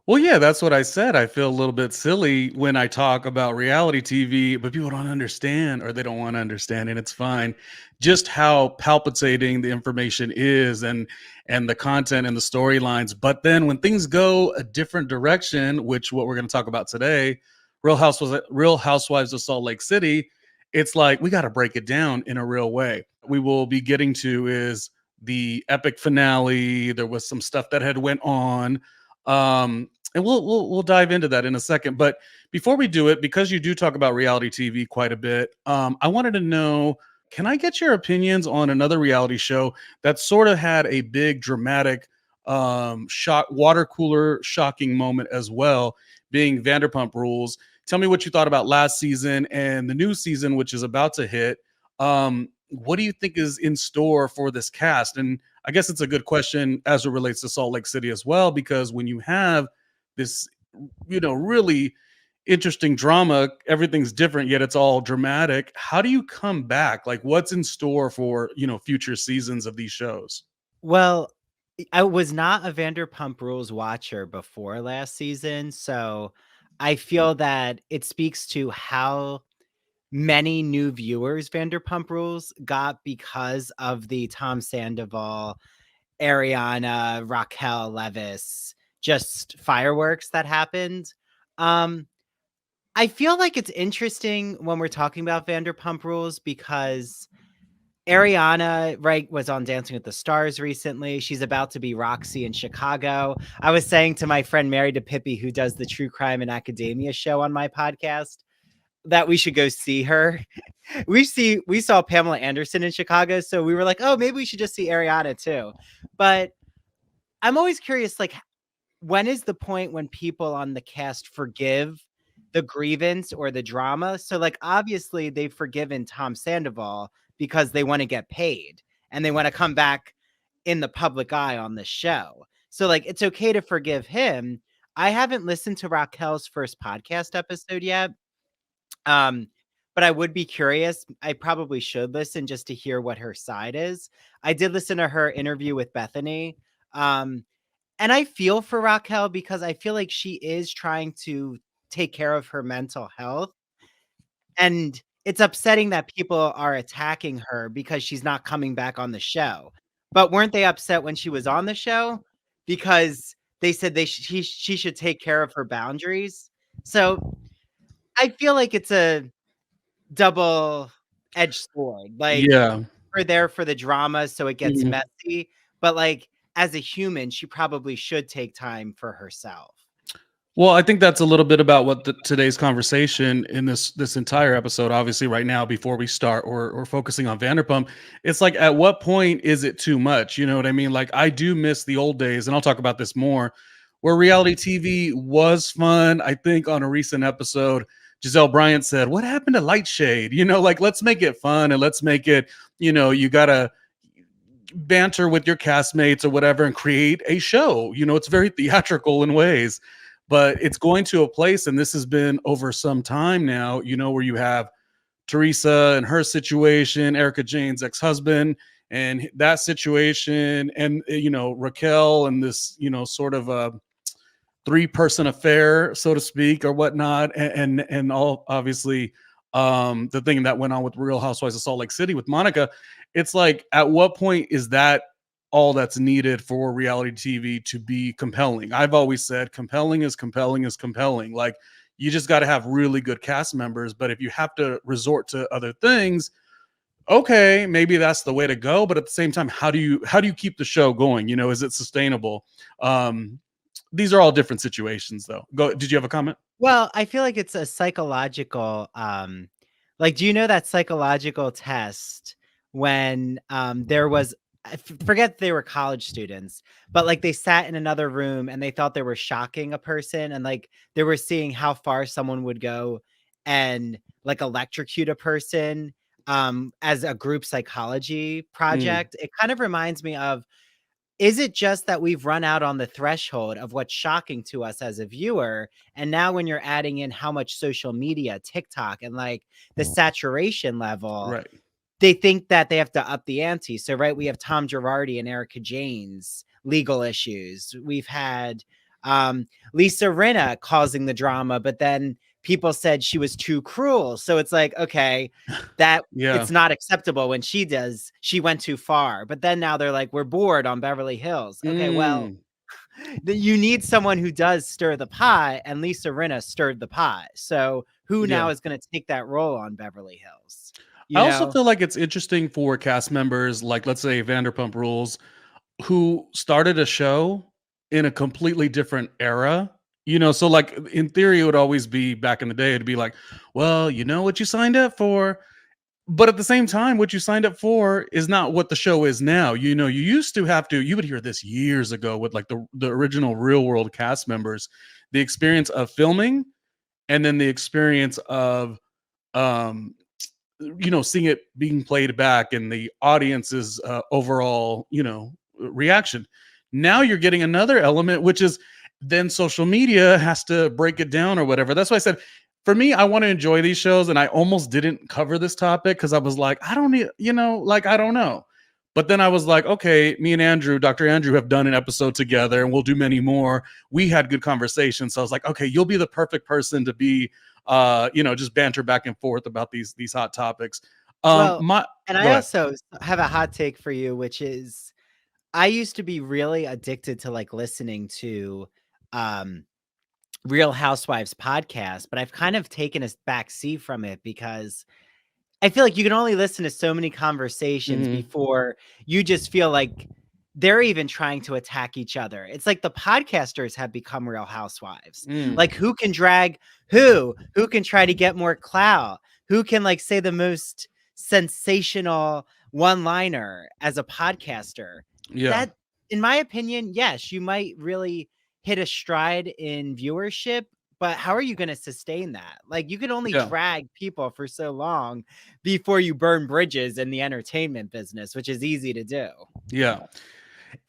Well, yeah, that's what I said. I feel a little bit silly when I talk about reality TV, but people don't understand or they don't want to understand, and it's fine. Just how palpitating the information is and the content and the storylines. But then when things go a different direction, which what we're going to talk about today, Real Housewives of Salt Lake City, it's like we got to break it down in a real way. We will be getting to is the epic finale. There was some stuff that had went on. And we'll dive into that in a second. But before we do it, because you do talk about reality TV quite a bit, I wanted to know, can I get your opinions on another reality show that sort of had a big dramatic shock water cooler shocking moment as well, being Vanderpump Rules? Tell me what you thought about last season and the new season, which is about to hit. What do you think is in store for this cast? And I guess it's a good question as it relates to Salt Lake City as well, because when you have this, really interesting drama, everything's different, yet it's all dramatic. How do you come back? Like, what's in store for, future seasons of these shows? Well, I was not a Vanderpump Rules watcher before last season, so I feel that it speaks to how many new viewers Vanderpump Rules got because of the Tom Sandoval, Ariana, Raquel Leviss, just fireworks that happened. Um, I feel like it's interesting when we're talking about Vanderpump Rules because Ariana, right, was on Dancing with the Stars recently. She's about to be Roxy in Chicago. I was saying to my friend Mary DePippi, who does the True Crime and Academia show on my podcast, that we should go see her. We saw Pamela Anderson in Chicago, so we were like, oh, maybe we should just see Ariana too. But I'm always curious, like, when is the point when people on the cast forgive the grievance or the drama? So, like, obviously they've forgiven Tom Sandoval because they want to get paid and they want to come back in the public eye on the show. So, like, it's okay to forgive him. I haven't listened to Raquel's first podcast episode yet. Um, but I would be curious. I probably should listen just to hear what her side is. I did listen to her interview with Bethany. Um, and I feel for Raquel because I feel like she is trying to take care of her mental health, and it's upsetting that people are attacking her because she's not coming back on the show. But weren't they upset when she was on the show? Because they said she should take care of her boundaries. So, I feel like it's a double-edged sword. Like, Yeah. we're there for the drama, so it gets Mhm. messy, but, like, as a human, she probably should take time for herself. Well, I think that's a little bit about what today's conversation in this entire episode. Obviously, right now, before we start, or focusing on Vanderpump, it's like, at what point is it too much? You know what I mean? Like, I do miss the old days, and I'll talk about this more, where reality TV was fun. I think on a recent episode, Giselle Bryant said, "What happened to Light Shade?" Like, let's make it fun and let's make it. You gotta banter with your castmates or whatever and create a show. It's very theatrical in ways, but it's going to a place, and this has been over some time now, where you have Teresa and her situation, Erica Jane's ex-husband and that situation, and Raquel and this, sort of a three-person affair, so to speak, or whatnot, and all, obviously, the thing that went on with Real Housewives of Salt Lake City with Monica. It's like, at what point is that all that's needed for reality TV to be compelling? I've always said compelling is compelling is compelling. Like, you just got to have really good cast members, but if you have to resort to other things, okay, maybe that's the way to go. But at the same time, how do you keep the show going? Is it sustainable? These are all different situations, though. Go. Did you have a comment? Well, I feel like it's a psychological, like, do you know that psychological test when, there was forget they were college students, but, like, they sat in another room and they thought they were shocking a person and, like, they were seeing how far someone would go and, like, electrocute a person, as a group psychology Mm, project. It kind of reminds me of, is it just that we've run out on the threshold of what's shocking to us as a viewer? And now when you're adding in how much social media, TikTok, and like the saturation level, right. they think that they have to up the ante. So, right, we have Tom Girardi and Erica Jane's legal issues. We've had Lisa Rinna causing the drama, but then people said she was too cruel. So it's like, okay, that Yeah. it's not acceptable when she went too far. But then now they're like, we're bored on Beverly Hills. Okay, well, Mm, you need someone who does stir the pot, and Lisa Rinna stirred the pot. So who yeah. now is going to take that role on Beverly Hills? I You also know? feel like it's interesting for cast members, like let's say Vanderpump Rules, who started a show in a completely different era. So like in theory, it would always be back in the day, it'd be like, well, you know what you signed up for. But at the same time, what you signed up for is not what the show is now. You used to have to, you would hear this years ago with like the original real world cast members, the experience of filming and then the experience of um seeing it being played back and the audience's overall reaction. Now you're getting another element, which is then social media has to break it down or whatever. That's why I said, for me, I want to enjoy these shows, and I almost didn't cover this topic because I was like, I don't need, like I don't know. But then I was like, okay, me and Andrew, Dr. Andrew, have done an episode together, and we'll do many more. We had good conversations, so I was like, okay, you'll be the perfect person to be just banter back and forth about these hot topics. Well, My and Go I ahead. also have a hot take for you, which is I used to be really addicted to like listening to um Real Housewives podcast, but I've kind of taken a back seat from it because I feel like you can only listen to so many conversations Mhm. before you just feel like they're even trying to attack each other. It's like the podcasters have become Real Housewives. Mm. Like who can drag who? Who can try to get more clout? Who can like say the most sensational one-liner as a podcaster? Yeah. That in my opinion, yes, you might really hit a stride in viewership, but how are you going to sustain that? Like you can only Yeah. drag people for so long before you burn bridges in the entertainment business, which is easy to do. Yeah.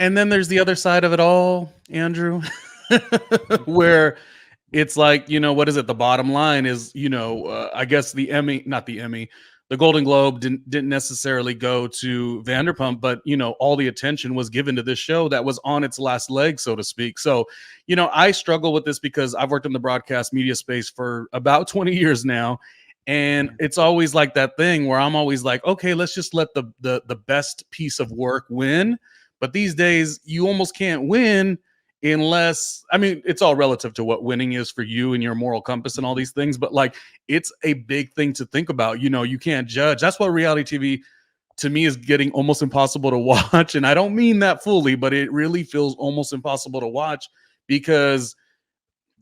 And then there's the other side of it all, Andrew, where it's like, what is it? The bottom line is, I guess the Emmy, not the Emmy, the Golden Globe didn't necessarily go to Vanderpump, but all the attention was given to this show that was on its last leg, so to speak. So, I struggle with this because I've worked in the broadcast media space for about 20 years now. And Yeah. it's always like that thing where I'm always like, okay, let's just let the best piece of work win. But these days, you almost can't win unless, I mean, it's all relative to what winning is for you and your moral compass and all these things, but like it's a big thing to think about. You can't judge. That's what reality TV to me is getting almost impossible to watch. And I don't mean that fully, but it really feels almost impossible to watch because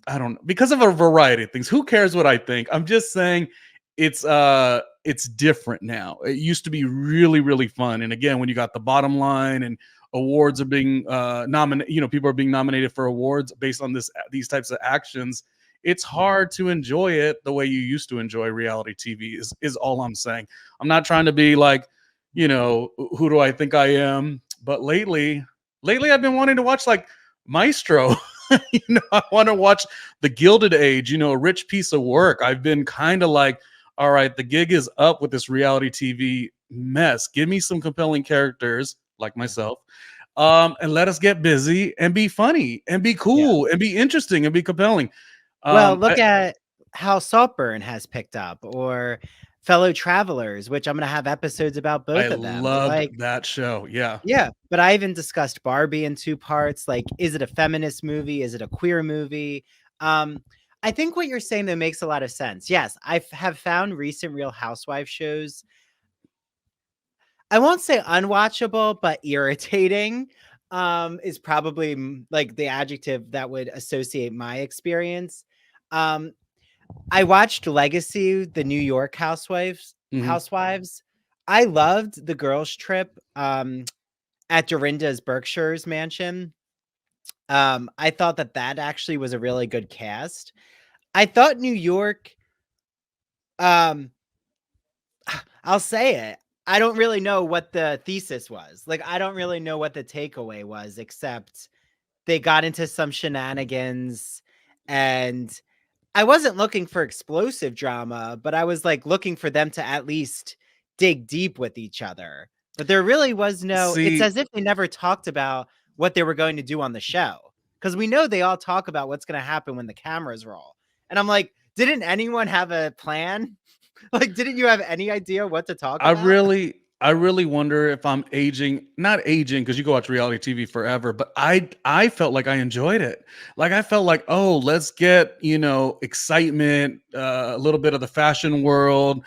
I don't know, because of a variety of things. Who cares what I think? I'm just saying it's different now. It used to be really, really fun. And again, when you got the bottom line and awards are being nominated, people are being nominated for awards based on these types of actions, it's hard to enjoy it the way you used to enjoy reality TV is all I'm saying. I'm not trying to be like, who do I think I am? But lately I've been wanting to watch like Maestro. I want to watch The Gilded Age, a rich piece of work. I've been kind of like, all right, the gig is up with this reality TV mess. Give me some compelling characters like myself. And let us get busy and be funny and be Yeah. cool and be interesting and be compelling. Well, I, look at how Saltburn has picked up or Fellow Travelers, which I'm going to have episodes about I both of them. But loved like, that show. Yeah. yeah, but I even discussed Barbie in two parts. Like, is it a feminist movie? Is it a queer movie? Um, I think what you're saying that makes a lot of sense. Yes, have found recent Real Housewife shows. I won't say unwatchable, but irritating is probably like the adjective that would associate my experience. Um, I watched Legacy, the New York Mhm. Housewives. I loved the girls' trip at Dorinda's Berkshire's mansion. I thought that actually was a really good cast. I thought New York, um, I'll say it. I don't really know what the thesis was. Like, I don't really know what the takeaway was, except they got into some shenanigans and I wasn't looking for explosive drama, but I was like looking for them to at least dig deep with each other. But there really was no, it's See, as if they never talked about what they were going to do on the show. because we know they all talk about what's going to happen when the cameras roll. And I'm like, didn't anyone have a plan? Like, didn't you have any idea what to talk about? I really wonder if I'm aging, not aging because you go watch reality TV forever, but I felt like I enjoyed it. Like I felt like, oh, let's get, excitement, a little bit of the fashion world,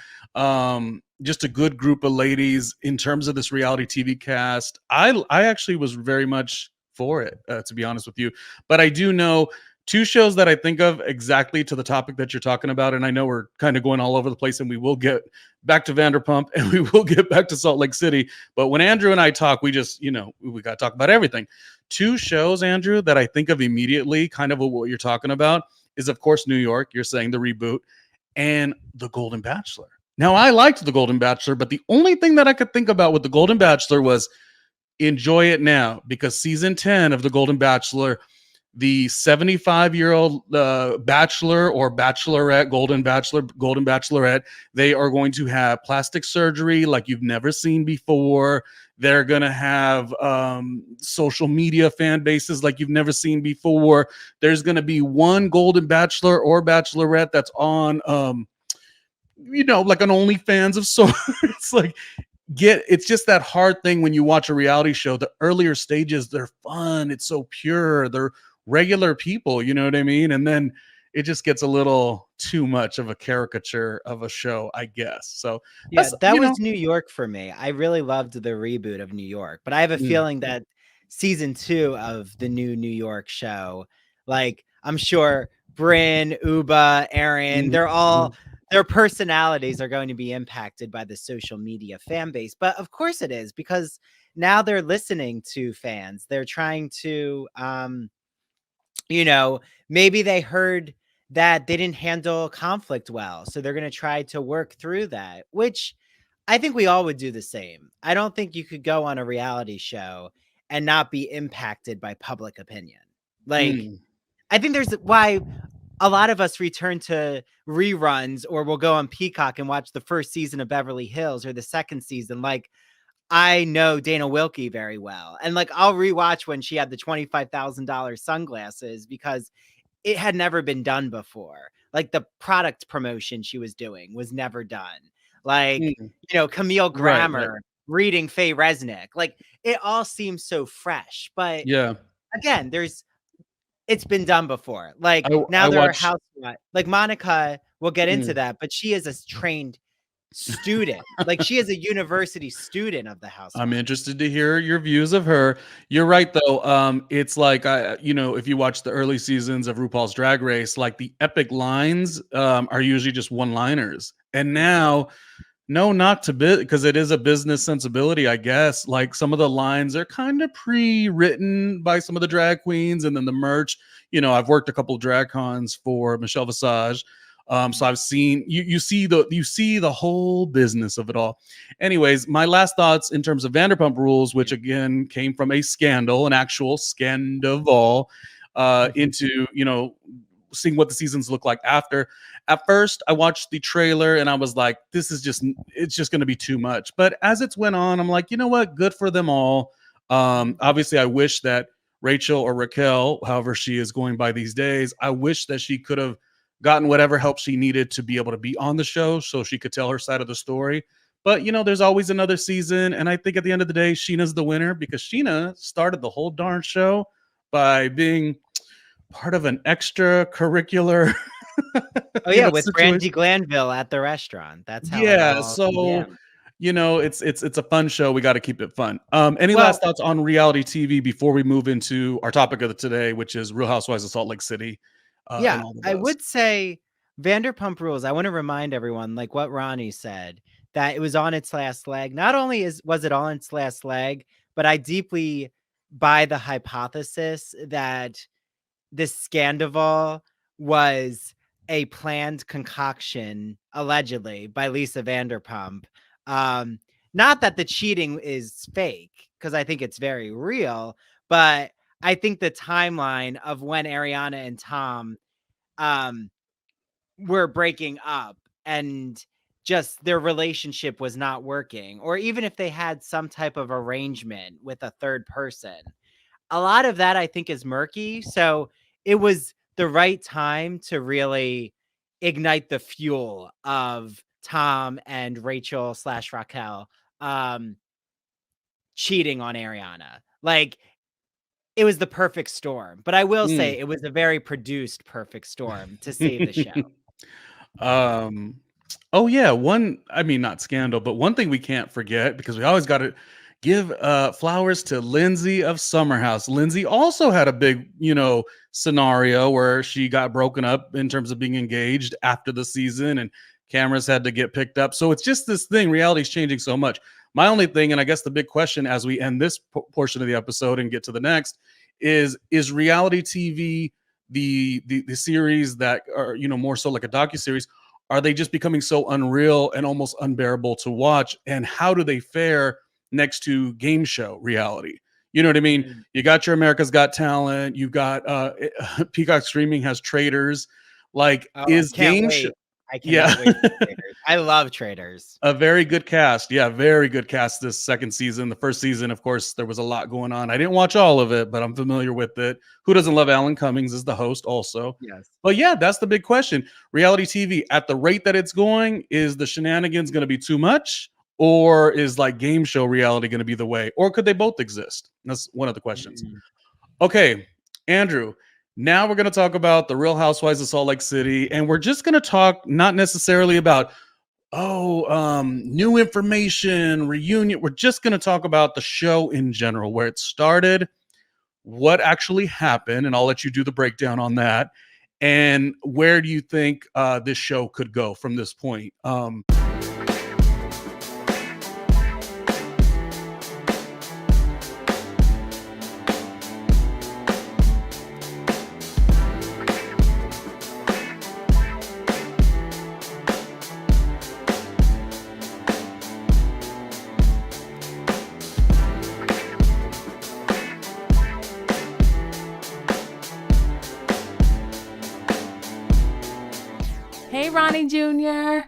just a good group of ladies in terms of this reality TV cast. I actually was very much for it, to be honest with you. But I do know two shows that I think of exactly to the topic that you're talking about, and I know we're kind of going all over the place, and we will get back to Vanderpump and we will get back to Salt Lake City. But when Andrew and I talk, we just, we got to talk about everything. Two shows, Andrew, that I think of immediately, kind of what you're talking about, is of course New York. You're saying the reboot, and The Golden Bachelor. Now, I liked The Golden Bachelor, but the only thing that I could think about with The Golden Bachelor was enjoy it now, because season 10 of The Golden Bachelor, the 75-year-old bachelor or bachelorette, golden bachelor, golden bachelorette, they are going to have plastic surgery like you've never seen before. They're going to have social media fan bases like you've never seen before. There's going to be one golden bachelor or bachelorette that's on like an OnlyFans of sorts. Like, it's just that hard thing when you watch a reality show. The earlier stages, they're fun, it's so pure, they're regular people, you know what I mean? And then it just gets a little too much of a caricature of a show, I guess. So Yeah, that's that was New York for me. I really loved the reboot of New York, but I have a mm, feeling that season 2 of the new New York show, like, I'm sure Bryn, Uba, Aaron, mm, mm, their personalities are going to be impacted by the social media fan base. But of course it is, because now they're listening to fans. They're trying to maybe they heard that they didn't handle conflict well. So they're going to try to work through that, which I think we all would do the same. I don't think you could go on a reality show and not be impacted by public opinion. Like, mm. I think there's why a lot of us return to reruns, or we'll go on Peacock and watch the first season of Beverly Hills or the second season. Like, I know Dana Wilkie very well. And like, I'll rewatch when she had the $25,000 sunglasses, because it had never been done before. Like, the product promotion she was doing was never done. Like, Mm. Camille Right, right. Grammer reading Faye Resnick. Like, it all seems so fresh. But Yeah. again, it's been done before. Like, I now there are watched. housewives. Like, Monica, we'll get into Mm. that, but she is a trained student. Like, she is a university student of the I'm housewives. interested to hear your views of her. You're right though. It's like if you watch the early seasons of RuPaul's Drag Race, like the epic lines are usually just one-liners. And now, no, not to bit, because it is a business sensibility, I guess. Like some of the lines are kind of pre-written by some of the drag queens, and then the merch. I've worked a couple of drag cons for Michelle Visage. So I've seen you see the whole business of it all. Anyways, my last thoughts in terms of Vanderpump Rules, which again came from a scandal, an actual scandal, into seeing what the seasons look like after. At first, I watched the trailer and I was like, it's just going to be too much. But as it's went on, I'm like, you know what? Good for them all. Obviously, I wish that Rachel or Raquel, however she is going by these days, I wish that she could have gotten whatever help she needed to be able to be on the show so she could tell her side of the story. But there's always another season, and I think at the end of the day, Sheena's the winner because Sheena started the whole darn show by being part of an extracurricular, Oh, yeah, with situation. Brandy Glanville at the restaurant. That's how it Yeah, all so began. it's a fun show. We got to keep it fun. Any last Well, thoughts on reality TV before we move into our topic of the today, which is Real Housewives of Salt Lake City, and yeah, all the I buzz? would say Vanderpump Rules, I wanna remind everyone, like what Ronnie said, that it was on its last leg. Not only was it on its last leg, but I deeply buy the hypothesis that this Scandival was a planned concoction, allegedly, by Lisa Vanderpump. Um, Not that the cheating is fake, because I think it's very real, but I think the timeline of when Ariana and Tom um, were breaking up, and just their relationship was not working, or even if they had some type of arrangement with a third person, a lot of that I think is murky. So it was the right time to really ignite the fuel of Tom and Rachel slash Raquel cheating on Ariana. Like, it was the perfect storm. But I will Mm. say it was a very produced perfect storm to save the show. Um, oh yeah, I mean not scandal, but one thing we can't forget because we always got to give flowers to Lindsay of Summerhouse. Lindsay also had a big, scenario where she got broken up in terms of being engaged after the season and cameras had to get picked up. So it's just this thing, reality's changing so much. My only thing, and I guess the big question as we end this portion of the episode and get to the next, is reality TV the series that are more so like a docu-series, are they just becoming so unreal and almost unbearable to watch, and how do they fare next to game show reality? You know what I mean? Mm. You got your America's Got Talent, you've got Peacock Streaming has Traders. Like, Oh, I is can't game show? wait. I Yeah. cannot wait for Traders. I love Traders. A very good cast. Yeah, very good cast this second season. The first season, of course, there was a lot going on. I didn't watch all of it, but I'm familiar with it. Who doesn't love Alan Cummings as the host also? Yes. But yeah, that's the big question. Reality TV, at the rate that it's going, is the shenanigans going to be too much? Or is like game show reality going to be the way? Or could they both exist? That's one of the questions. Mm. Okay, Andrew, now we're going to talk about the Real Housewives of Salt Lake City. And we're just going to talk not necessarily about new information, reunion. We're just going to talk about the show in general, where it started, what actually happened, and I'll let you do the breakdown on that. And where do you think this show could go from this point? Hey, Ronnie Jr.